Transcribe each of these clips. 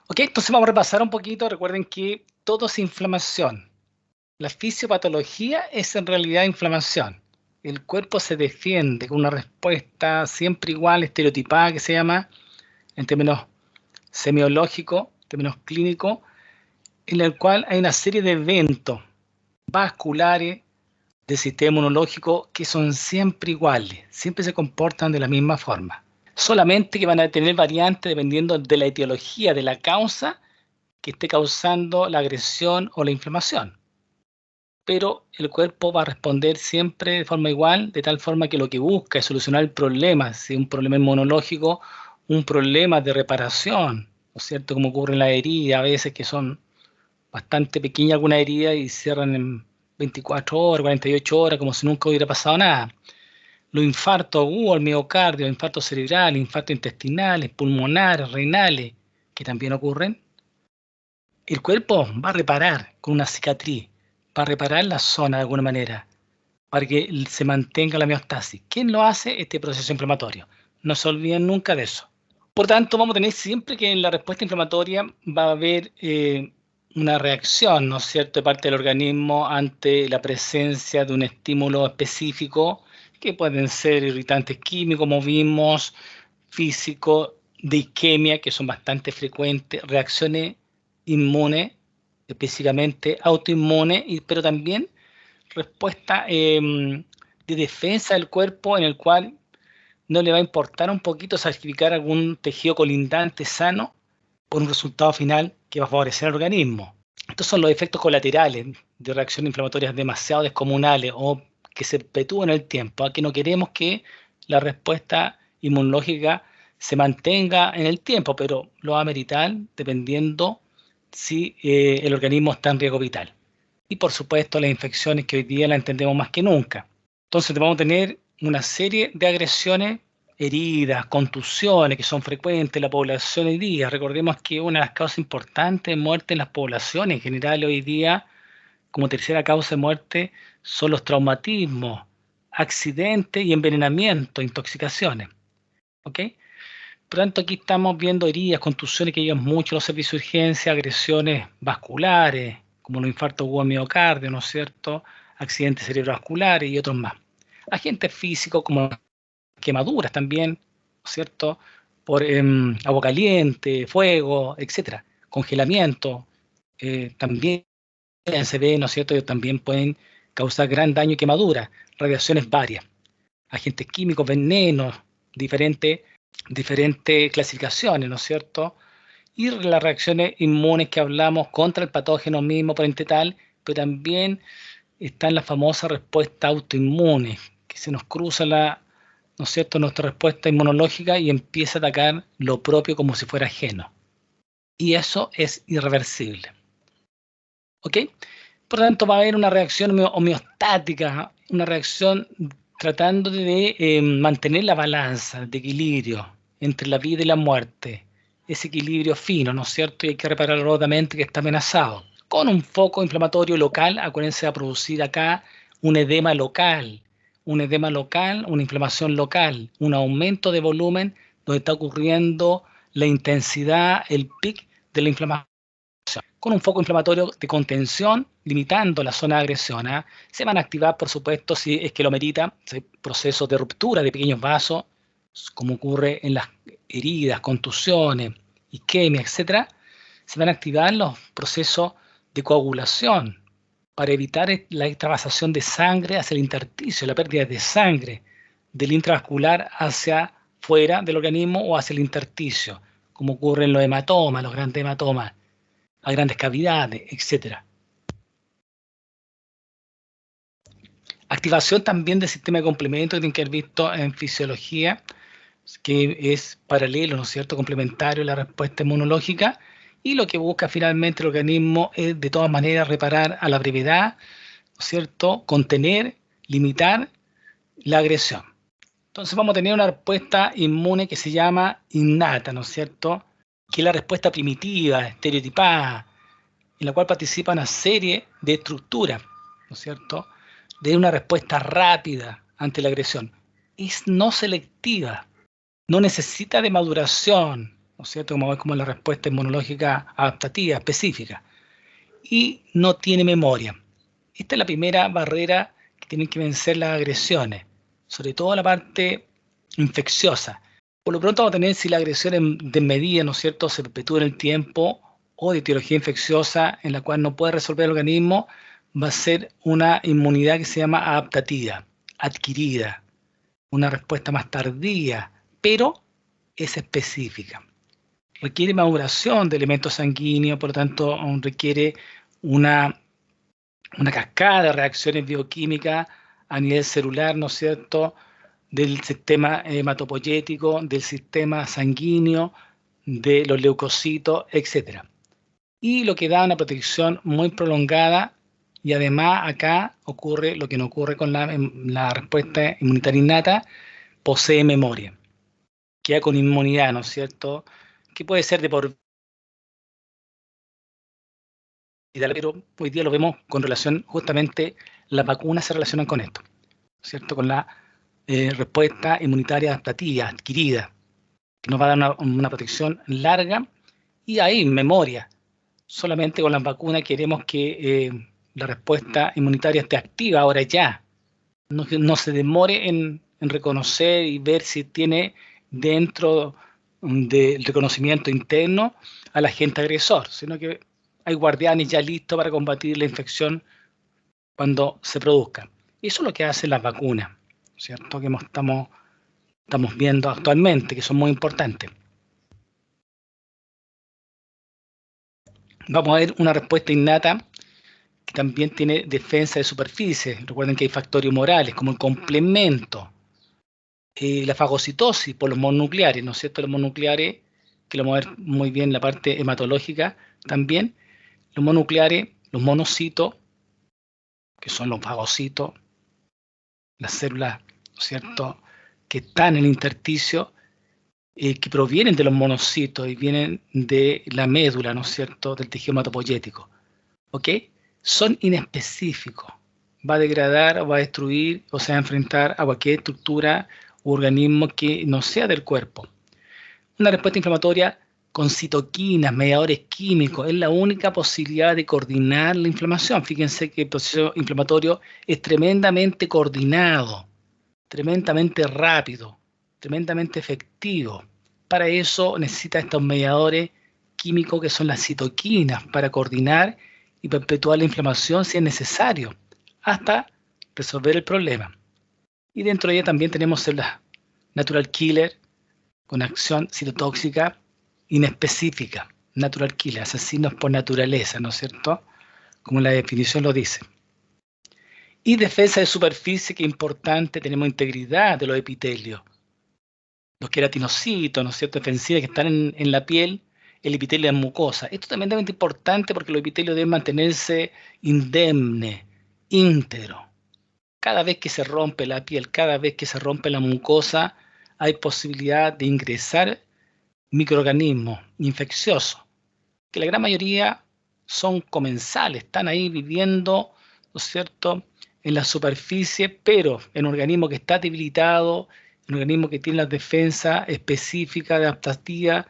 Ok, entonces vamos a repasar un poquito. Recuerden que todo es inflamación. La fisiopatología es en realidad inflamación. El cuerpo se defiende con una respuesta siempre igual, estereotipada, que se llama, en términos semiológicos, en términos clínicos, en el cual hay una serie de eventos vasculares del sistema inmunológico que son siempre iguales, siempre se comportan de la misma forma. Solamente que van a tener variantes dependiendo de la etiología, de la causa que esté causando la agresión o la inflamación. Pero el cuerpo va a responder siempre de forma igual, de tal forma que lo que busca es solucionar el problema, si es un problema inmunológico, un problema de reparación, ¿no es cierto? Como ocurre en la herida, a veces que son bastante pequeñas algunas heridas y cierran en 24 horas, 48 horas, como si nunca hubiera pasado nada. Los infartos agudos al miocardio, infartos cerebrales, infartos intestinales, pulmonares, renales, que también ocurren, el cuerpo va a reparar con una cicatriz, va a reparar la zona de alguna manera, para que se mantenga la homeostasis. ¿Quién lo hace? Este proceso inflamatorio. No se olviden nunca de eso. Por tanto, vamos a tener siempre que en la respuesta inflamatoria va a haber una reacción, ¿no es cierto?, de parte del organismo ante la presencia de un estímulo específico, que pueden ser irritantes químicos, como vimos, físicos, de isquemia, que son bastante frecuentes, reacciones inmunes, específicamente autoinmunes, pero también respuesta de defensa del cuerpo en el cual no le va a importar un poquito sacrificar algún tejido colindante sano por un resultado final que va a favorecer al organismo. Estos son los efectos colaterales de reacciones inflamatorias demasiado descomunales o que se perpetúan en el tiempo, a que no queremos que la respuesta inmunológica se mantenga en el tiempo, pero lo va a meritar dependiendo si el organismo está en riesgo vital. Y por supuesto las infecciones que hoy día las entendemos más que nunca. Entonces vamos a tener una serie de agresiones, heridas, contusiones que son frecuentes en la población hoy día. Recordemos que una de las causas importantes de muerte en las poblaciones en general hoy día, como tercera causa de muerte, son los traumatismos, accidentes y envenenamiento, intoxicaciones. ¿Ok? Por tanto, aquí estamos viendo heridas, contusiones que llevan mucho a los servicios de urgencia, agresiones vasculares, como los infartos agudos al miocardio, ¿no es cierto?, accidentes cerebrovasculares y otros más. Agentes físicos como quemaduras también, ¿no es cierto?, por agua caliente, fuego, etcétera. Congelamiento, también se ve, ¿no es cierto?, que también pueden causar gran daño y quemadura. Radiaciones varias. Agentes químicos, venenos, diferentes clasificaciones, ¿no es cierto? Y las reacciones inmunes que hablamos contra el patógeno mismo, por ente tal, pero también están las famosas respuestas autoinmunes, que se nos cruza ¿no es cierto?, nuestra respuesta inmunológica y empieza a atacar lo propio como si fuera ajeno. Y eso es irreversible. ¿Ok? Por lo tanto, va a haber una reacción homeostática, una reacción tratando de mantener la balanza de equilibrio entre la vida y la muerte, ese equilibrio fino, ¿no es cierto? Y hay que repararlo rápidamente que está amenazado. Con un foco inflamatorio local, acuérdense, a producir acá un edema local, una inflamación local, un aumento de volumen donde está ocurriendo la intensidad, el pic de la inflamación. Con un foco inflamatorio de contención, limitando la zona de agresión. Se van a activar, por supuesto, si es que lo merita, procesos de ruptura de pequeños vasos, como ocurre en las heridas, contusiones, isquemia, etc. Se van a activar los procesos de coagulación para evitar la extravasación de sangre hacia el intersticio, la pérdida de sangre del intravascular hacia fuera del organismo o hacia el intersticio, como ocurre en los hematomas, los grandes hematomas, a grandes cavidades, etc. Activación también del sistema de complemento que tienen que haber visto en fisiología, que es paralelo, ¿no es cierto?, complementario a la respuesta inmunológica, y lo que busca finalmente el organismo es de todas maneras reparar a la brevedad, ¿no es cierto?, contener, limitar la agresión. Entonces vamos a tener una respuesta inmune que se llama innata, ¿no es cierto?, que es la respuesta primitiva, estereotipada, en la cual participa una serie de estructuras, ¿no es cierto?, de una respuesta rápida ante la agresión. Es no selectiva, no necesita de maduración, ¿no es cierto? Como la respuesta inmunológica adaptativa específica. Y no tiene memoria. Esta es la primera barrera que tienen que vencer las agresiones, sobre todo la parte infecciosa. Por lo pronto vamos a tener si la agresión es desmedida, ¿no es cierto?, se perpetúa en el tiempo, o de etiología infecciosa en la cual no puede resolver el organismo, va a ser una inmunidad que se llama adaptativa, adquirida, una respuesta más tardía, pero es específica. Requiere maduración de elementos sanguíneos, por lo tanto requiere una cascada de reacciones bioquímicas a nivel celular, ¿no es cierto?, del sistema hematopoyético, del sistema sanguíneo, de los leucocitos, etc. Y lo que da una protección muy prolongada, y además acá ocurre lo que no ocurre con la respuesta inmunitaria innata, posee memoria, queda con inmunidad, ¿no es cierto?, que puede ser de por vida, pero hoy día lo vemos con relación, justamente las vacunas se relacionan con esto, ¿cierto?, con la respuesta inmunitaria adaptativa adquirida, que nos va a dar una protección larga, y ahí memoria. Solamente con las vacunas queremos que la respuesta inmunitaria esté activa ahora ya, no se demore en reconocer y ver si tiene dentro del reconocimiento interno al agente agresor, sino que hay guardianes ya listos para combatir la infección cuando se produzca. Y eso es lo que hacen las vacunas, ¿cierto?, que estamos viendo actualmente, que son muy importantes. Vamos a ver una respuesta innata que también tiene defensa de superficie. Recuerden que hay factores humorales como el complemento, la fagocitosis por los mononucleares, ¿no es cierto? Los mononucleares, que lo vamos a ver muy bien en la parte hematológica también. Los mononucleares, los monocitos, que son los fagocitos, las células, ¿no es cierto?, que están en el intersticio, que provienen de los monocitos y vienen de la médula, ¿no es cierto?, del tejido hematopoyético, ¿ok? Son inespecíficos. Va a degradar, o va a destruir, o se va a enfrentar a cualquier estructura u organismo que no sea del cuerpo. Una respuesta inflamatoria con citoquinas, mediadores químicos, es la única posibilidad de coordinar la inflamación. Fíjense que el proceso inflamatorio es tremendamente coordinado, tremendamente rápido, tremendamente efectivo. Para eso necesita estos mediadores químicos que son las citoquinas, para coordinar y perpetuar la inflamación si es necesario, hasta resolver el problema. Y dentro de ella también tenemos células natural killer con acción citotóxica inespecífica, natural killer, asesinos por naturaleza, ¿no es cierto?, como la definición lo dice. Y defensa de superficie, que es importante, tenemos integridad de los epitelios, los queratinocitos, ¿no es cierto?, defensivos que están en la piel, el epitelio es mucosa. Esto también es importante porque los epitelios deben mantenerse indemne, íntegro. Cada vez que se rompe la piel, cada vez que se rompe la mucosa, hay posibilidad de ingresar microorganismos infecciosos, que la gran mayoría son comensales, están ahí viviendo, ¿no es cierto?, en la superficie, pero en un organismo que está debilitado, en un organismo que tiene la defensa específica, adaptativa,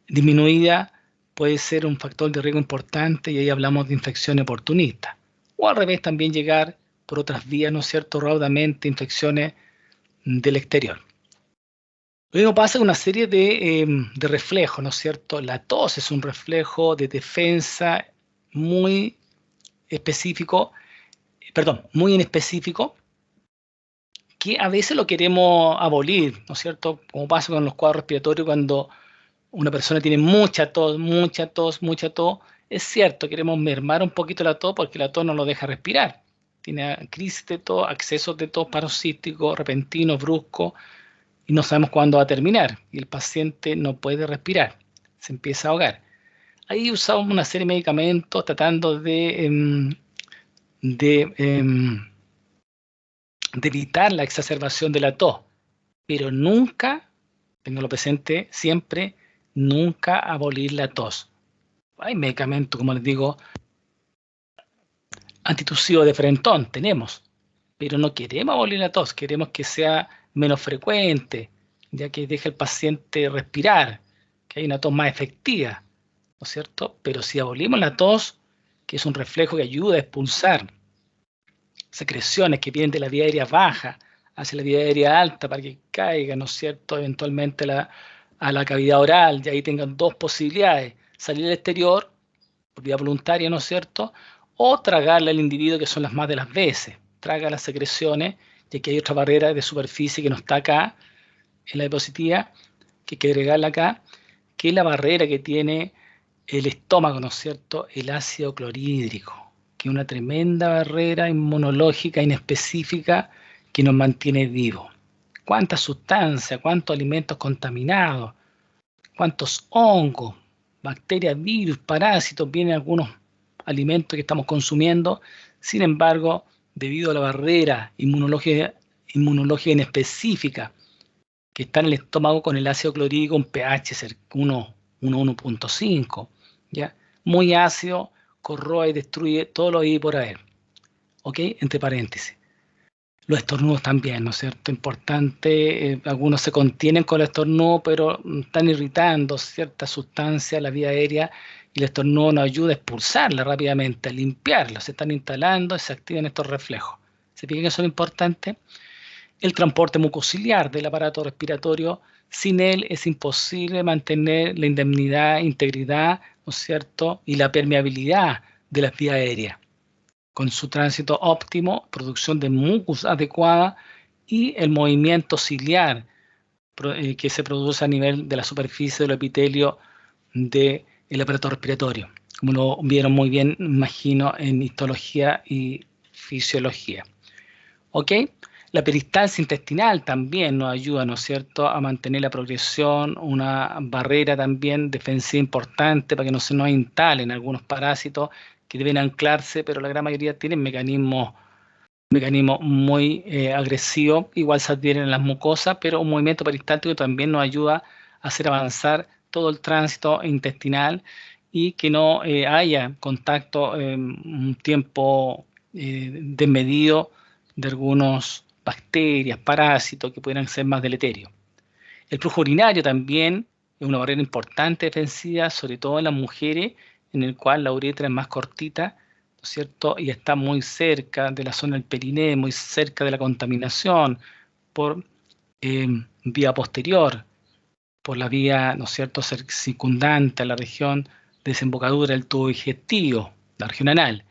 disminuida, puede ser un factor de riesgo importante, y ahí hablamos de infección oportunista. O al revés, también llegar por otras vías, ¿no es cierto?, raudamente, infecciones del exterior. Lo mismo pasa con una serie de reflejos, ¿no es cierto? La tos es un reflejo de defensa muy específico, muy inespecífico, que a veces lo queremos abolir, ¿no es cierto? Como pasa con los cuadros respiratorios cuando una persona tiene mucha tos, mucha tos, mucha tos. Es cierto, queremos mermar un poquito la tos porque la tos no lo deja respirar. Tiene crisis de tos, accesos de tos paroxísticos, repentinos, bruscos, y no sabemos cuándo va a terminar, y el paciente no puede respirar, se empieza a ahogar. Ahí usamos una serie de medicamentos tratando de evitar la exacerbación de la tos, pero nunca, tenganlo presente siempre, nunca abolir la tos. Hay medicamentos, como les digo, antitusivos de frentón, tenemos, pero no queremos abolir la tos, queremos que sea menos frecuente, ya que deja al paciente respirar, que hay una tos más efectiva, ¿no es cierto? Pero si abolimos la tos, que es un reflejo que ayuda a expulsar secreciones que vienen de la vía aérea baja hacia la vía aérea alta para que caiga, ¿no es cierto?, eventualmente a la cavidad oral, y ahí tengan dos posibilidades: salir al exterior por vía voluntaria, ¿no es cierto?, o tragarle al individuo, que son las más de las veces. Traga las secreciones, y aquí hay otra barrera de superficie que no está acá, en la diapositiva, que hay que agregarla acá, que es la barrera que tiene el estómago, ¿no es cierto?, el ácido clorhídrico, que es una tremenda barrera inmunológica inespecífica que nos mantiene vivos. ¿Cuántas sustancias, cuántos alimentos contaminados, cuántos hongos, bacterias, virus, parásitos vienen algunos alimentos que estamos consumiendo? Sin embargo, debido a la barrera inmunológica inespecífica que está en el estómago con el ácido clorhídrico, un pH 1.5, ¿ya? Muy ácido, corroe y destruye todo lo ahí por haber. ¿Ok? Entre paréntesis. Los estornudos también, ¿no es cierto? Importante, algunos se contienen con el estornudo, pero están irritando cierta sustancia a la vía aérea, y el estornudo nos ayuda a expulsarla rápidamente, a limpiarla. Se están instalando y se activan estos reflejos. ¿Se fijan que son importantes? El transporte mucociliar del aparato respiratorio, sin él es imposible mantener la indemnidad, integridad, ¿no es cierto?, y la permeabilidad de las vías aéreas, con su tránsito óptimo, producción de mucus adecuada y el movimiento ciliar que se produce a nivel de la superficie del epitelio del aparato respiratorio, como lo vieron muy bien, imagino, en histología y fisiología. ¿Ok? La peristalsis intestinal también nos ayuda, ¿no es cierto?, a mantener la progresión, una barrera también defensiva importante para que no se nos instalen algunos parásitos que deben anclarse, pero la gran mayoría tienen mecanismos muy agresivos. Igual se adhieren en las mucosas, pero un movimiento peristáltico también nos ayuda a hacer avanzar todo el tránsito intestinal y que no haya contacto un tiempo desmedido de algunos bacterias, parásitos que pudieran ser más deleterios. El flujo urinario también es una barrera importante defensiva, sobre todo en las mujeres, en el cual la uretra es más cortita, ¿no es cierto?, y está muy cerca de la zona del perineo, muy cerca de la contaminación por vía posterior, por la vía, ¿no es cierto?, circundante a la región de desembocadura del tubo digestivo, la región anal,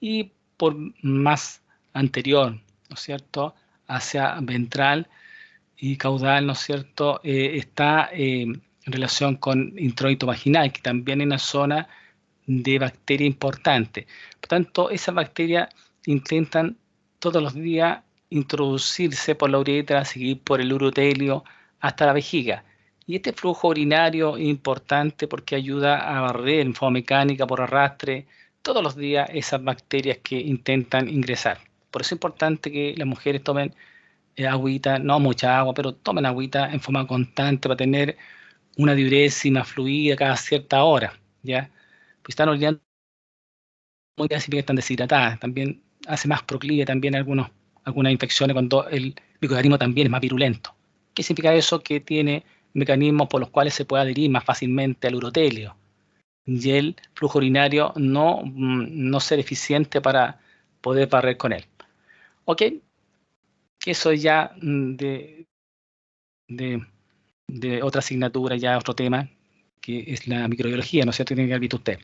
y por más anterior, ¿no es cierto?, hacia ventral y caudal, ¿no es cierto?, está en relación con introito vaginal, que también es una zona de bacteria importante. Por tanto, esas bacterias intentan todos los días introducirse por la uretra, seguir por el urotelio hasta la vejiga. Y este flujo urinario es importante porque ayuda a barrer en forma mecánica por arrastre todos los días esas bacterias que intentan ingresar. Por eso es importante que las mujeres tomen agüita, no mucha agua, pero tomen agüita en forma constante para tener una diuresis más fluida cada cierta hora, ¿ya? Pues están orinando muy bien, significa que están deshidratadas. También hace más proclive también algunas infecciones cuando el microorganismo también es más virulento. ¿Qué significa eso? Que tiene mecanismos por los cuales se puede adherir más fácilmente al urotelio y el flujo urinario no ser eficiente para poder barrer con él. ¿Ok? Eso ya de otra asignatura, ya otro tema, que es la microbiología, ¿no es cierto?, que tiene que haber visto usted.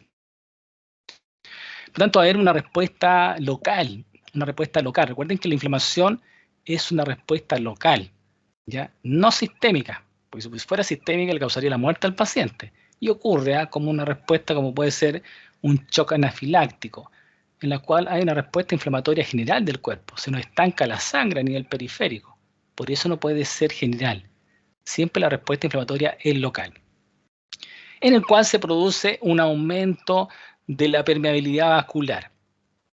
Por tanto, va a haber una respuesta local, Recuerden que la inflamación es una respuesta local, ¿ya? No sistémica, porque si fuera sistémica le causaría la muerte al paciente. Y ocurre como una respuesta, como puede ser un shock anafiláctico, en la cual hay una respuesta inflamatoria general del cuerpo. Se nos estanca la sangre a nivel periférico. Por eso no puede ser general. Siempre la respuesta inflamatoria es local, en el cual se produce un aumento de la permeabilidad vascular,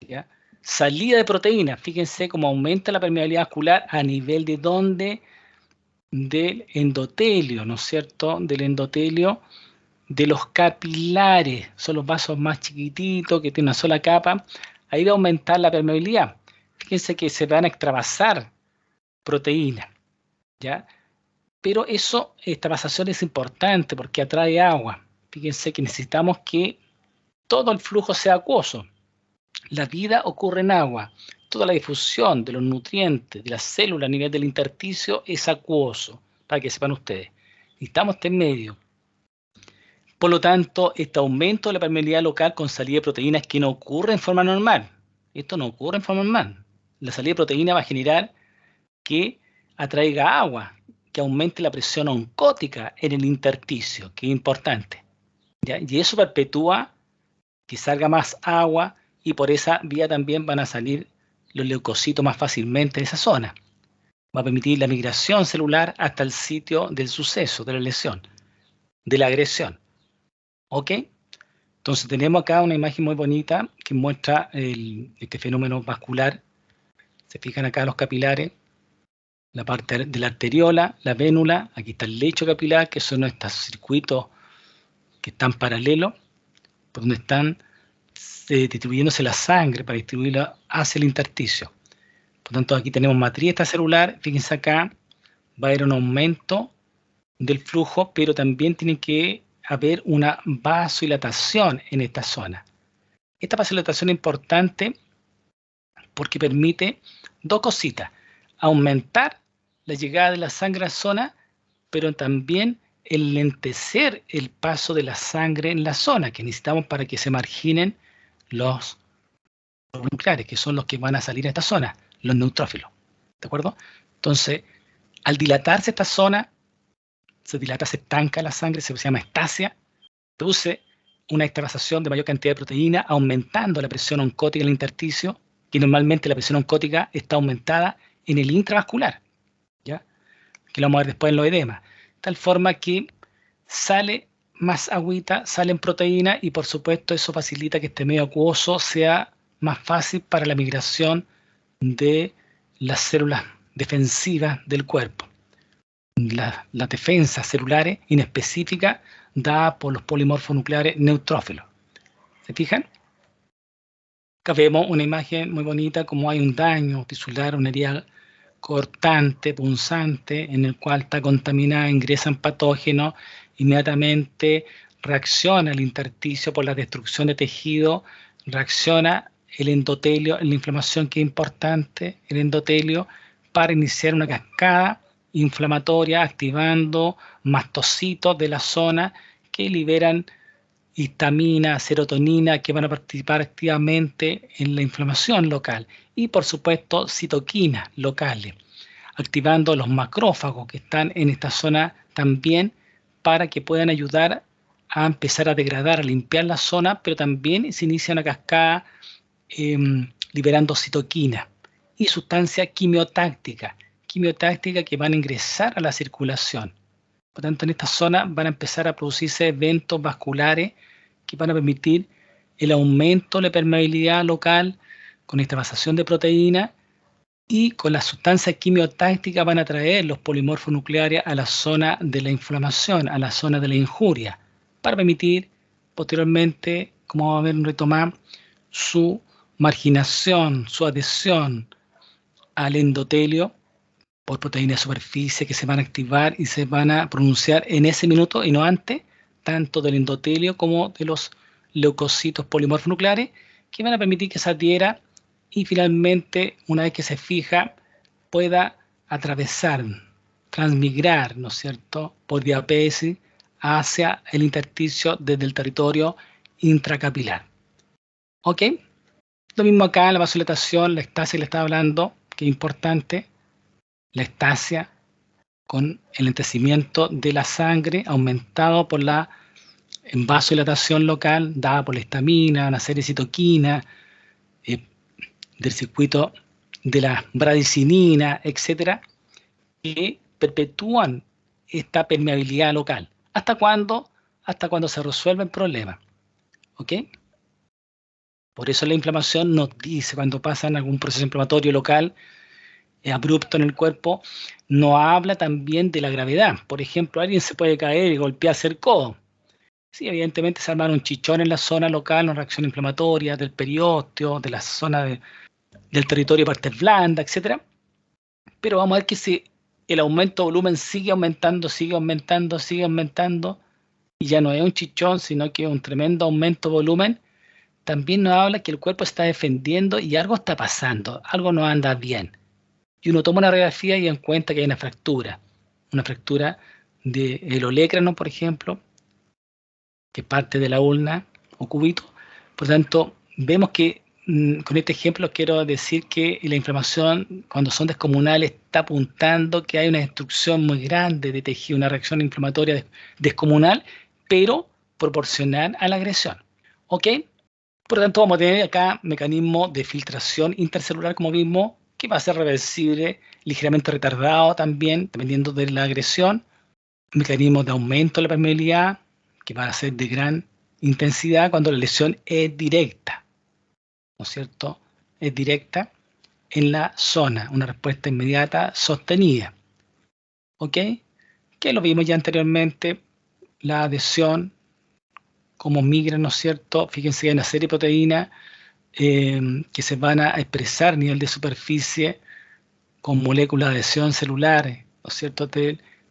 ¿ya? Salida de proteínas, fíjense cómo aumenta la permeabilidad vascular a nivel de dónde, del endotelio, ¿no es cierto?, del endotelio, de los capilares, son los vasos más chiquititos que tienen una sola capa. Ahí va a aumentar la permeabilidad. Fíjense que se van a extravasar proteínas, ¿ya? Pero esta vasación es importante porque atrae agua. Fíjense que necesitamos que todo el flujo sea acuoso. La vida ocurre en agua. Toda la difusión de los nutrientes de las células a nivel del intersticio es acuoso, para que sepan ustedes. Necesitamos este medio. Por lo tanto, este aumento de la permeabilidad local con salida de proteínas que no ocurre en forma normal. Esto no ocurre en forma normal. La salida de proteína va a generar que atraiga agua, que aumente la presión oncótica en el intersticio, que es importante. ¿Ya? Y eso perpetúa que salga más agua y por esa vía también van a salir los leucocitos más fácilmente de esa zona. Va a permitir la migración celular hasta el sitio del suceso, de la lesión, de la agresión. ¿Ok? Entonces tenemos acá una imagen muy bonita que muestra este fenómeno vascular. Se fijan acá los capilares, la parte de la arteriola, la vénula, aquí está el lecho capilar, que son estos circuitos que están paralelos, por donde están distribuyéndose la sangre para distribuirla hacia el intersticio. Por lo tanto, aquí tenemos matriz extracelular. Fíjense acá, va a haber un aumento del flujo, pero también tiene que haber una vasodilatación en esta zona. Esta vasodilatación es importante porque permite dos cositas: aumentar la llegada de la sangre a la zona, pero también enlentecer el paso de la sangre en la zona, que necesitamos para que se marginen los nucleares, que son los que van a salir a esta zona, los neutrófilos. ¿De acuerdo? Entonces, al dilatarse esta zona, se dilata, se estanca la sangre, se llama estasia, produce una extravasación de mayor cantidad de proteína, aumentando la presión oncótica en el intersticio, que normalmente la presión oncótica está aumentada en el intravascular, ¿ya? Que lo vamos a ver después en los edemas. De tal forma que sale más agüita, salen proteínas y por supuesto eso facilita que este medio acuoso sea más fácil para la migración de las células defensivas del cuerpo. Las defensas celulares inespecíficas dadas por los polimorfos nucleares neutrófilos. ¿Se fijan? Acá vemos una imagen muy bonita como hay un daño tisular, una herida cortante, punzante, en el cual está contaminada, ingresan patógenos, inmediatamente reacciona el intersticio por la destrucción de tejido, reacciona el endotelio, la inflamación que es importante, el endotelio, para iniciar una cascada inflamatoria, activando mastocitos de la zona que liberan histamina, serotonina, que van a participar activamente en la inflamación local, y por supuesto citoquinas locales, activando los macrófagos que están en esta zona también para que puedan ayudar a empezar a degradar, a limpiar la zona, pero también se inicia una cascada liberando citoquinas y sustancias quimiotácticas que van a ingresar a la circulación. Por tanto, en esta zona van a empezar a producirse eventos vasculares que van a permitir el aumento de la permeabilidad local con extravasación de proteínas, y con las sustancias quimiotácticas van a traer los polimorfos nucleares a la zona de la inflamación, a la zona de la injuria, para permitir posteriormente, como vamos a ver un reto más, su marginación, su adhesión al endotelio por proteínas de superficie que se van a activar y se van a pronunciar en ese minuto y no antes, tanto del endotelio como de los leucocitos polimorfos nucleares, que van a permitir que se adhiera y finalmente, una vez que se fija, pueda atravesar, transmigrar, ¿no es cierto?, por diapésis hacia el intersticio desde el territorio intracapilar. ¿Ok? Lo mismo acá, la vasodilatación, la estasia que le estaba hablando, que es importante, la estasia con el lentecimiento de la sangre aumentado por la vasodilatación local dada por la histamina, una serie de citoquinas, del circuito de la bradicinina, etcétera, que perpetúan esta permeabilidad local. ¿Hasta cuándo? Hasta cuando se resuelve el problema. ¿Ok? Por eso la inflamación nos dice, cuando pasa en algún proceso inflamatorio local abrupto en el cuerpo, no habla también de la gravedad. Por ejemplo, alguien se puede caer y golpearse el codo. Sí, evidentemente se arma un chichón en la zona local, una reacción inflamatoria del periósteo, de la zona del territorio de partes blandas, etc. Pero vamos a ver que se el aumento de volumen sigue aumentando, sigue aumentando, sigue aumentando, y ya no es un chichón, sino que es un tremendo aumento de volumen, también nos habla que el cuerpo está defendiendo y algo está pasando, algo no anda bien. Y uno toma una radiografía y encuentra que hay una fractura del olecrano, por ejemplo, que parte de la ulna o cúbito. Por lo tanto, vemos que con este ejemplo quiero decir que la inflamación, cuando son descomunales, está apuntando que hay una destrucción muy grande de tejido, una reacción inflamatoria descomunal, pero proporcional a la agresión. ¿Ok? Por lo tanto, vamos a tener acá mecanismo de filtración intercelular, como vimos, que va a ser reversible, ligeramente retardado también, dependiendo de la agresión. Mecanismo de aumento de la permeabilidad, que va a ser de gran intensidad cuando la lesión es directa, ¿no es cierto? Es directa en la zona, una respuesta inmediata sostenida. ¿Ok? Que lo vimos ya anteriormente, la adhesión, como migra, ¿no es cierto? Fíjense que hay una serie de proteínas que se van a expresar a nivel de superficie con moléculas de adhesión celulares, ¿no es cierto?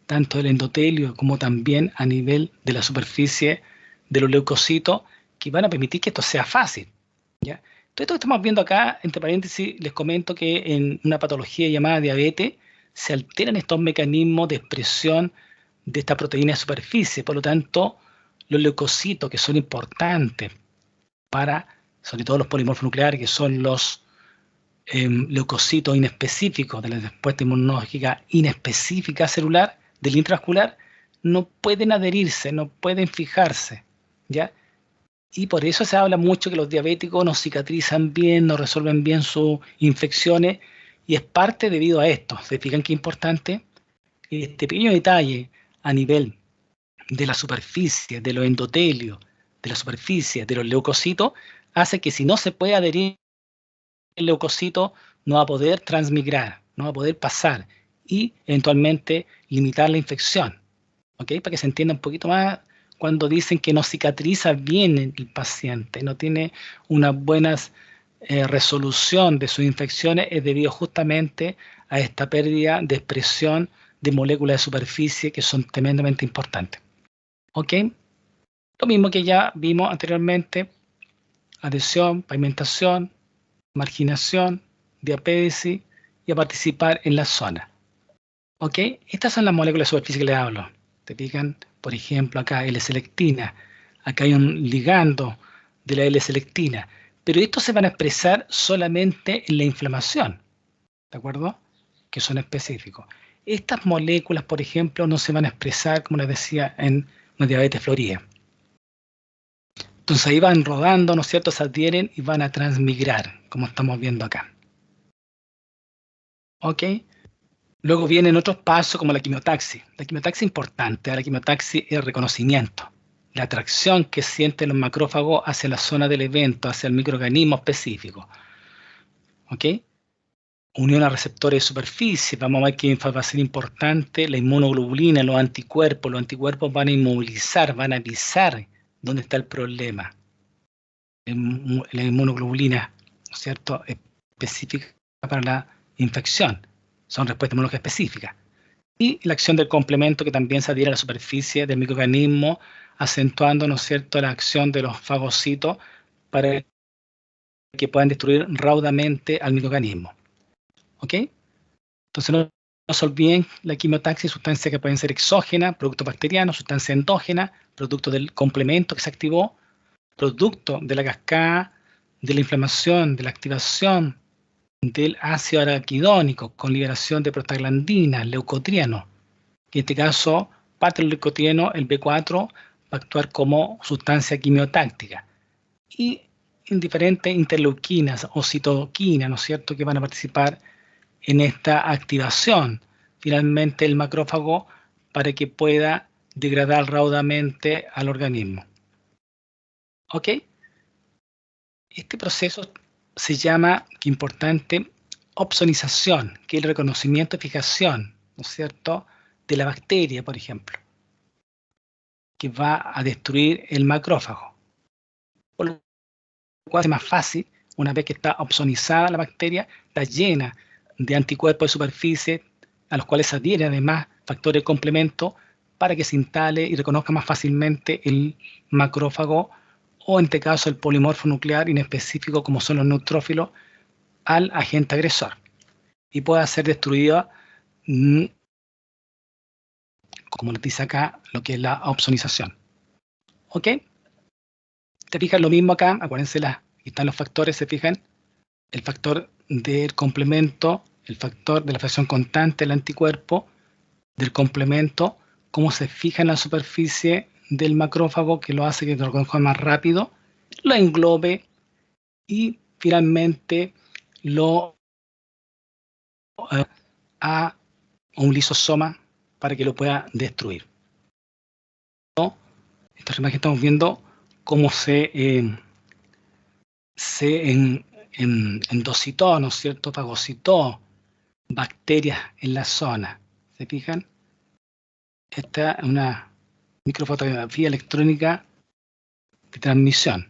Tanto del endotelio como también a nivel de la superficie de los leucocitos, que van a permitir que esto sea fácil, ¿ya? Todo esto que estamos viendo acá, entre paréntesis, les comento que en una patología llamada diabetes se alteran estos mecanismos de expresión de esta proteína de superficie. Por lo tanto, los leucocitos, que son importantes para, sobre todo los polimorfos nucleares, que son los leucocitos inespecíficos de la respuesta inmunológica inespecífica celular del intravascular, no pueden adherirse, no pueden fijarse, ¿ya? Y por eso se habla mucho que los diabéticos no cicatrizan bien, no resuelven bien sus infecciones, y es parte debido a esto. ¿Se fijan qué importante? Este pequeño detalle a nivel de la superficie, de los endotelios, de la superficie, de los leucocitos, hace que si no se puede adherir el leucocito, no va a poder transmigrar, no va a poder pasar y eventualmente limitar la infección. ¿Ok? Para que se entienda un poquito más, cuando dicen que no cicatriza bien el paciente, no tiene una buena resolución de sus infecciones, es debido justamente a esta pérdida de expresión de moléculas de superficie que son tremendamente importantes. ¿Ok? Lo mismo que ya vimos anteriormente, adhesión, pavimentación, marginación, diapédesis y a participar en la zona. ¿Ok? Estas son las moléculas de superficie que les hablo. Te pican, por ejemplo, acá L-selectina. Acá hay un ligando de la L-selectina. Pero estos se van a expresar solamente en la inflamación, ¿de acuerdo? Que son específicos. Estas moléculas, por ejemplo, no se van a expresar, como les decía, en una diabetes florida. Entonces ahí van rodando, ¿no es cierto? Se adhieren y van a transmigrar, como estamos viendo acá. ¿Ok? Luego vienen otros pasos como la quimiotaxis. La quimiotaxis es importante. La quimiotaxis es el reconocimiento. La atracción que sienten los macrófagos hacia la zona del evento, hacia el microorganismo específico. ¿Ok? Unión a receptores de superficie. Vamos a ver que va a ser importante la inmunoglobulina, los anticuerpos. Los anticuerpos van a inmovilizar, van a avisar dónde está el problema. La inmunoglobulina, ¿no es cierto?, específica para la infección. Son respuestas inmunológicas específicas. Y la acción del complemento, que también se adhiere a la superficie del microorganismo, acentuando, ¿no es cierto?, la acción de los fagocitos para que puedan destruir raudamente al microorganismo. ¿Ok? Entonces no se olviden la quimiotaxis, sustancias que pueden ser exógenas, producto bacteriano, sustancia endógena, producto del complemento que se activó, producto de la cascada de la inflamación, de la activación del ácido araquidónico con liberación de prostaglandinas, leucotrieno. En este caso, parte del leucotrieno, el B4, va a actuar como sustancia quimiotáctica. Y en diferentes interleuquinas o citoquinas, ¿no es cierto?, que van a participar en esta activación. Finalmente, el macrófago para que pueda degradar raudamente al organismo. ¿Ok? Este proceso se llama, qué importante, opsonización, que es el reconocimiento y fijación, ¿no es cierto?, de la bacteria, por ejemplo, que va a destruir el macrófago. Por lo cual es más fácil, una vez que está opsonizada la bacteria, está llena de anticuerpos de superficie, a los cuales se adhiere además factores de complemento para que se instale y reconozca más fácilmente el macrófago o en este caso el polimorfo nuclear inespecífico como son los neutrófilos al agente agresor y pueda ser destruida como les dice acá lo que es la opsonización. ¿Ok? Te fijas lo mismo acá, acuérdense, están los factores, se fijan, el factor del complemento, el factor de la fracción constante del anticuerpo, del complemento, cómo se fija en la superficie del macrófago que lo hace que lo reconozca más rápido, lo englobe y finalmente lo a un lisosoma para que lo pueda destruir. Esta imagen estamos viendo cómo se endocitó, ¿no es cierto?, fagocitó bacterias en la zona. ¿Se fijan? Esta es una microfotografía electrónica de transmisión.